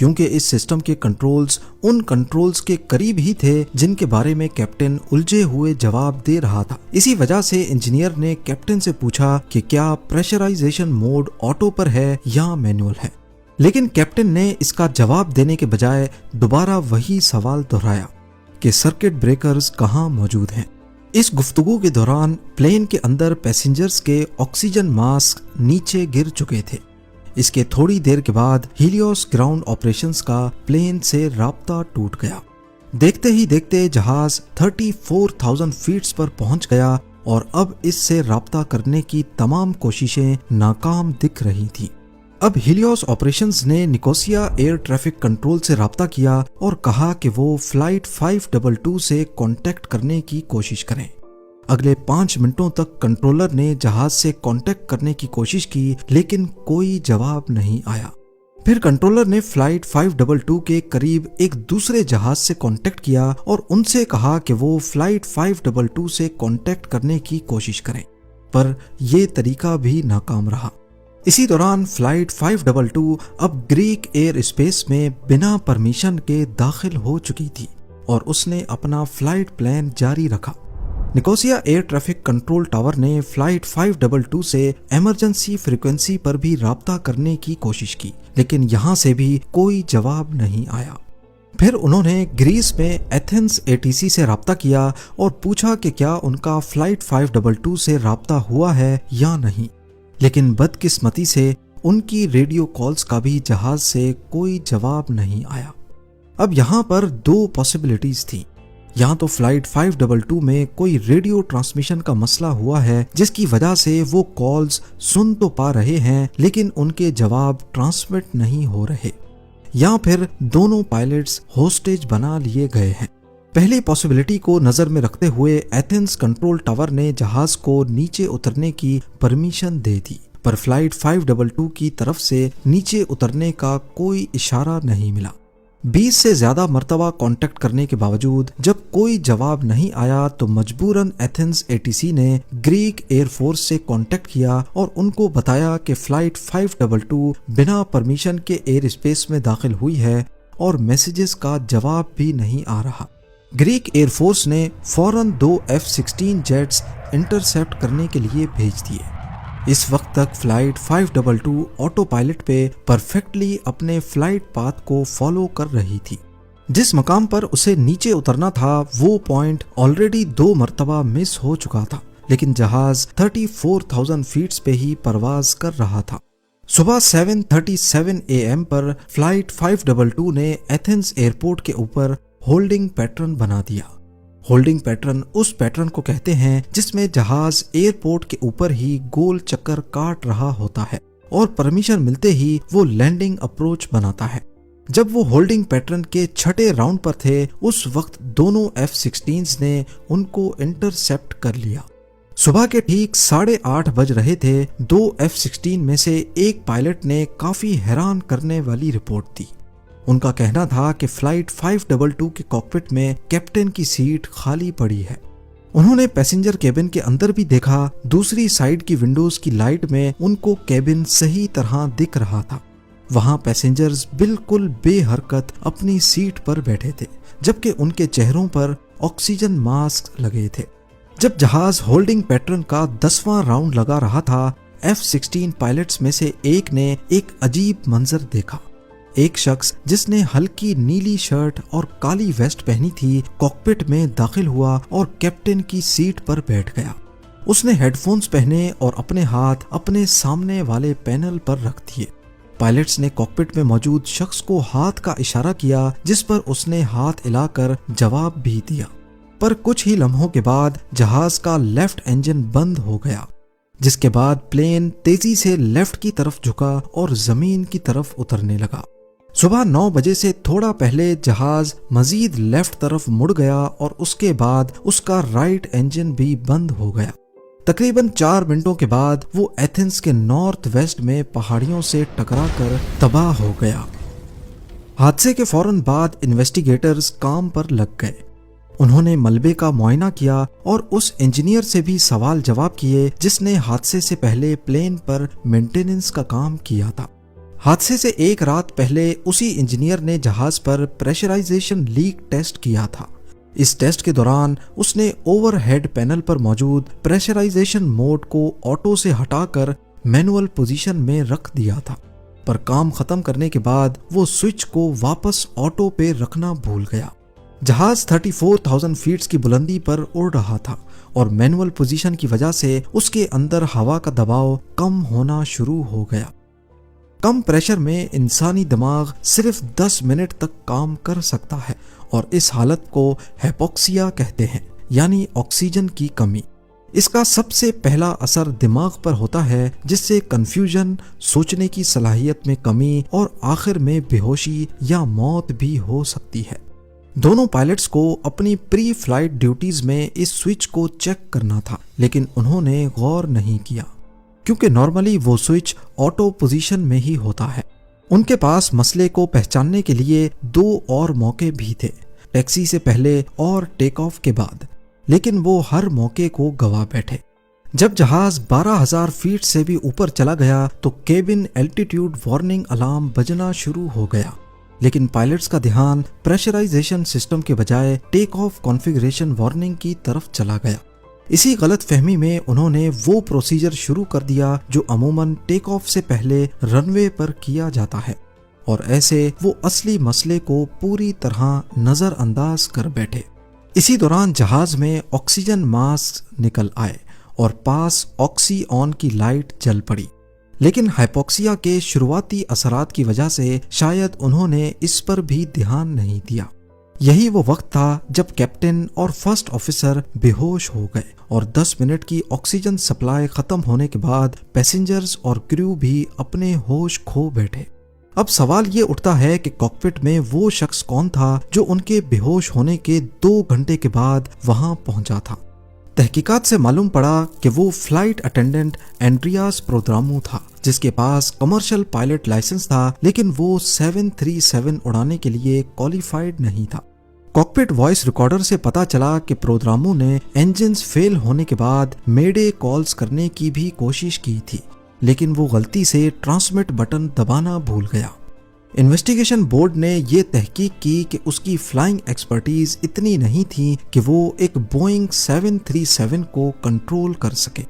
کیونکہ اس سسٹم کے کنٹرولز ان کنٹرولز کے قریب ہی تھے جن کے بارے میں کیپٹن الجھے ہوئے جواب دے رہا تھا۔ اسی وجہ سے انجینئر نے کیپٹن سے پوچھا کہ کیا پریشرائزیشن موڈ آٹو پر ہے یا مینول ہے، لیکن کیپٹن نے اس کا جواب دینے کے بجائے دوبارہ وہی سوال دہرایا کہ سرکٹ بریکرز کہاں موجود ہیں۔ اس گفتگو کے دوران پلین کے اندر پیسنجرز کے آکسیجن ماسک نیچے گر چکے تھے۔ اس کے تھوڑی دیر کے بعد ہیلیوس گراؤنڈ آپریشنز کا پلین سے رابطہ ٹوٹ گیا۔ دیکھتے ہی دیکھتے جہاز 34,000 فیٹس پر پہنچ گیا اور اب اس سے رابطہ کرنے کی تمام کوششیں ناکام دکھ رہی تھیں۔ اب ہیلیوس آپریشنز نے نیکوسیا ایئر ٹریفک کنٹرول سے رابطہ کیا اور کہا کہ وہ فلائٹ 522 سے کانٹیکٹ کرنے کی کوشش کریں۔ اگلے 5 منٹوں تک کنٹرولر نے جہاز سے کانٹیکٹ کرنے کی کوشش کی لیکن کوئی جواب نہیں آیا۔ پھر کنٹرولر نے فلائٹ 522 کے قریب ایک دوسرے جہاز سے کانٹیکٹ کیا اور ان سے کہا کہ وہ فلائٹ 522 سے کانٹیکٹ کرنے کی کوشش کریں، پر یہ طریقہ بھی ناکام رہا۔ اسی دوران فلائٹ 522 اب گریک ایئر اسپیس میں بنا پرمیشن کے داخل ہو چکی تھی اور اس نے اپنا فلائٹ پلان جاری رکھا۔ Nicosia air traffic control tower نے فلائٹ 522 سے ایمرجنسی فریکوینسی پر بھی رابطہ کرنے کی کوشش کی، لیکن یہاں سے بھی کوئی جواب نہیں آیا۔ پھر انہوں نے گریس میں ایتھنز ATC سے رابطہ کیا اور پوچھا کہ کیا ان کا فلائٹ 522 سے رابطہ ہوا ہے یا نہیں، لیکن بدقسمتی سے ان کی ریڈیو کالز کا بھی جہاز سے کوئی جواب نہیں آیا۔ اب یہاں پر 2 پاسبلٹیز تھیں، یا تو فلائٹ 522 میں کوئی ریڈیو ٹرانسمیشن کا مسئلہ ہوا ہے جس کی وجہ سے وہ کالز سن تو پا رہے ہیں لیکن ان کے جواب ٹرانسمٹ نہیں ہو رہے، یا پھر دونوں پائلٹس ہوسٹیج بنا لیے گئے ہیں۔ پہلی پاسبلٹی کو نظر میں رکھتے ہوئے ایتھنز کنٹرول ٹاور نے جہاز کو نیچے اترنے کی پرمیشن دے دی، پر فلائٹ 522 کی طرف سے نیچے اترنے کا کوئی اشارہ نہیں ملا۔ 20 سے زیادہ مرتبہ کانٹیکٹ کرنے کے باوجود جب کوئی جواب نہیں آیا تو مجبوراً ایتھنز ATC نے گریک ایئر فورس سے کانٹیکٹ کیا اور ان کو بتایا کہ فلائٹ 522 بنا پرمیشن کے ایئر اسپیس میں داخل ہوئی ہے اور میسیجز کا جواب بھی نہیں آ رہا۔ گریک ایئر فورس نے فوراً 2 F-16 جیٹس انٹرسیپٹ کرنے کے لیے بھیج دیے۔ اس وقت تک فلائٹ 522 آٹو پائلٹ پہ پرفیکٹلی اپنے فلائٹ پاتھ کو فالو کر رہی تھی۔ جس مقام پر اسے نیچے اترنا تھا وہ پوائنٹ آلریڈی 2 مرتبہ مس ہو چکا تھا، لیکن جہاز 34,000 فیٹس پہ ہی پرواز کر رہا تھا۔ صبح 7:37 AM پر فلائٹ 522 نے ایتھنز ایئرپورٹ کے اوپر ہولڈنگ پیٹرن بنا دیا۔ ہولڈنگ پیٹرن اس پیٹرن کو کہتے ہیں جس میں جہاز ایئرپورٹ کے اوپر ہی گول چکر کاٹ رہا ہوتا ہے اور پرمیشن ملتے ہی وہ لینڈنگ اپروچ بناتا ہے۔ جب وہ ہولڈنگ پیٹرن کے 6 راؤنڈ پر تھے اس وقت دونوں F-16 نے ان کو انٹرسیپٹ کر لیا۔ صبح کے ٹھیک 8:30 بج رہے تھے۔ 2 F-16 میں سے ایک پائلٹ نے کافی حیران کرنے والی رپورٹ دی۔ ان کا کہنا تھا کہ فلائٹ 522 کے کاکپٹ میں کیپٹن کی سیٹ خالی پڑی ہے۔ انہوں نے پیسنجر کیبن کے اندر بھی دیکھا، دوسری سائیڈ کی ونڈوز کی لائٹ میں ان کو کیبن صحیح طرح دکھ رہا تھا۔ وہاں پیسنجرز بالکل بے حرکت اپنی سیٹ پر بیٹھے تھے جبکہ ان کے چہروں پر آکسیجن ماسک لگے تھے۔ جب جہاز ہولڈنگ پیٹرن کا 10واں راؤنڈ لگا رہا تھا F-16 پائلٹس میں سے ایک نے ایک عجیب منظر دیکھا۔ ایک شخص جس نے ہلکی نیلی شرٹ اور کالی ویسٹ پہنی تھی کاکپٹ میں داخل ہوا اور کیپٹن کی سیٹ پر بیٹھ گیا۔ اس نے ہیڈ فونز پہنے اور اپنے ہاتھ اپنے سامنے والے پینل پر رکھ دیے۔ پائلٹس نے کاکپٹ میں موجود شخص کو ہاتھ کا اشارہ کیا جس پر اس نے ہاتھ ہلا کر جواب بھی دیا، پر کچھ ہی لمحوں کے بعد جہاز کا لیفٹ انجن بند ہو گیا، جس کے بعد پلین تیزی سے لیفٹ کی طرف جھکا اور زمین کی طرف اترنے لگا۔ صبح 9 بجے سے تھوڑا پہلے جہاز مزید لیفٹ طرف مڑ گیا اور اس کے بعد اس کا رائٹ انجن بھی بند ہو گیا۔ تقریباً 4 منٹوں کے بعد وہ ایتھنز کے نارتھ ویسٹ میں پہاڑیوں سے ٹکرا کر تباہ ہو گیا۔ حادثے کے فوراً بعد انویسٹیگیٹرز کام پر لگ گئے۔ انہوں نے ملبے کا معائنہ کیا اور اس انجینئر سے بھی سوال جواب کیے جس نے حادثے سے پہلے پلین پر مینٹیننس کا کام کیا تھا۔ حادثے سے ایک رات پہلے اسی انجینئر نے جہاز پر پریشرائزیشن لیک ٹیسٹ کیا تھا۔ اس ٹیسٹ کے دوران اس نے اوور ہیڈ پینل پر موجود پریشرائزیشن موڈ کو آٹو سے ہٹا کر مینول پوزیشن میں رکھ دیا تھا، پر کام ختم کرنے کے بعد وہ سوئچ کو واپس آٹو پہ رکھنا بھول گیا۔ جہاز 34,000 فیٹ کی بلندی پر اڑ رہا تھا اور مینول پوزیشن کی وجہ سے اس کے اندر ہوا کا دباؤ کم ہونا شروع ہو گیا۔ کم پریشر میں انسانی دماغ صرف 10 منٹ تک کام کر سکتا ہے اور اس حالت کو ہیپوکسیا کہتے ہیں، یعنی آکسیجن کی کمی۔ اس کا سب سے پہلا اثر دماغ پر ہوتا ہے، جس سے کنفیوژن، سوچنے کی صلاحیت میں کمی اور آخر میں بے ہوشی یا موت بھی ہو سکتی ہے۔ دونوں پائلٹس کو اپنی پری فلائٹ ڈیوٹیز میں اس سوئچ کو چیک کرنا تھا، لیکن انہوں نے غور نہیں کیا کیونکہ نارملی وہ سوئچ آٹو پوزیشن میں ہی ہوتا ہے۔ ان کے پاس مسئلے کو پہچاننے کے لیے 2 اور موقع بھی تھے، ٹیکسی سے پہلے اور ٹیک آف کے بعد، لیکن وہ ہر موقع کو گوا بیٹھے۔ جب جہاز 12,000 فیٹ سے بھی اوپر چلا گیا تو کیبن الٹیٹیوڈ وارننگ الارم بجنا شروع ہو گیا، لیکن پائلٹس کا دھیان پریشرائزیشن سسٹم کے بجائے ٹیک آف کانفیگریشن وارننگ کی طرف چلا گیا۔ اسی غلط فہمی میں انہوں نے وہ پروسیجر شروع کر دیا جو عموماً ٹیک آف سے پہلے رن وے پر کیا جاتا ہے، اور ایسے وہ اصلی مسئلے کو پوری طرح نظر انداز کر بیٹھے۔ اسی دوران جہاز میں آکسیجن ماسک نکل آئے اور پاس آکسی آن کی لائٹ جل پڑی، لیکن ہائپوکسیا کے شروعاتی اثرات کی وجہ سے شاید انہوں نے اس پر بھی دھیان نہیں دیا۔ یہی وہ وقت تھا جب کیپٹن اور فرسٹ آفیسر بے ہوش ہو گئے اور 10 منٹ کی آکسیجن سپلائی ختم ہونے کے بعد پیسنجرز اور کریو بھی اپنے ہوش کھو بیٹھے۔ اب سوال یہ اٹھتا ہے کہ کاکپٹ میں وہ شخص کون تھا جو ان کے بے ہوش ہونے کے 2 گھنٹے کے بعد وہاں پہنچا تھا؟ تحقیقات سے معلوم پڑا کہ وہ فلائٹ اٹینڈنٹ اینڈریاس پرودرامو تھا، جس کے پاس کمرشل پائلٹ لائسنس تھا، لیکن وہ 737 اڑانے کے لیے کوالیفائڈ نہیں تھا۔ کاکپٹ وائس ریکارڈر سے پتا چلا کہ پرودرامو نے انجنز فیل ہونے کے بعد میڈے کالز کرنے کی بھی کوشش کی تھی، لیکن وہ غلطی سے ٹرانسمٹ بٹن دبانا بھول گیا۔ انویسٹیگیشن بورڈ نے یہ تحقیق کی کہ اس کی فلائنگ ایکسپرٹیز اتنی نہیں تھی کہ وہ ایک بوئنگ 737 کو کنٹرول کر سکے،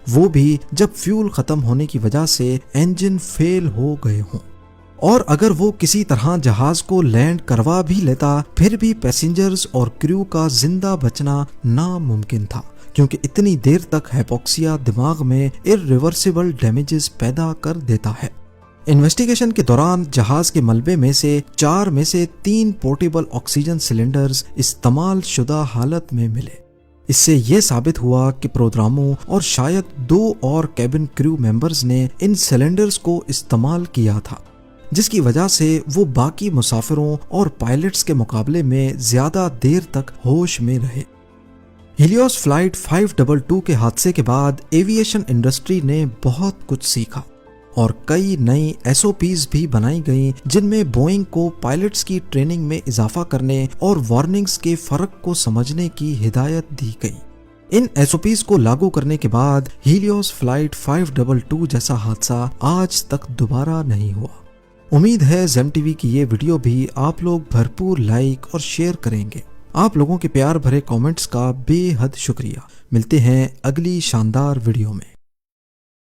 وہ بھی جب فیول ختم ہونے کی وجہ سے انجن فیل ہو گئے ہوں۔ اور اگر وہ کسی طرح جہاز کو لینڈ کروا بھی لیتا، پھر بھی پیسنجرز اور کریو کا زندہ بچنا ناممکن تھا، کیونکہ اتنی دیر تک ہائپوکسیا دماغ میں irreversible ڈیمیجز پیدا کر دیتا ہے۔ انویسٹیگیشن کے دوران جہاز کے ملبے میں سے 4 میں سے 3 پورٹیبل آکسیجن سلنڈرز استعمال شدہ حالت میں ملے۔ اس سے یہ ثابت ہوا کہ پرودرامو اور شاید 2 اور کیبن کریو ممبرز نے ان سلنڈرز کو استعمال کیا تھا، جس کی وجہ سے وہ باقی مسافروں اور پائلٹس کے مقابلے میں زیادہ دیر تک ہوش میں رہے۔ ہیلیوس فلائٹ 522 کے حادثے کے بعد ایوییشن انڈسٹری نے بہت کچھ سیکھا اور کئی نئی SOPs بھی بنائی گئیں، جن میں بوئنگ کو پائلٹس کی ٹریننگ میں اضافہ کرنے اور وارننگز کے فرق کو سمجھنے کی ہدایت دی گئی۔ ان SOPs کو لاگو کرنے کے بعد ہیلیوس فلائٹ 522 جیسا حادثہ آج تک دوبارہ نہیں ہوا۔ امید ہے زیم ٹی وی کی یہ ویڈیو بھی آپ لوگ بھرپور لائک اور شیئر کریں گے۔ آپ لوگوں کے پیار بھرے کامنٹس کا بے حد شکریہ۔ ملتے ہیں اگلی شاندار ویڈیو میں۔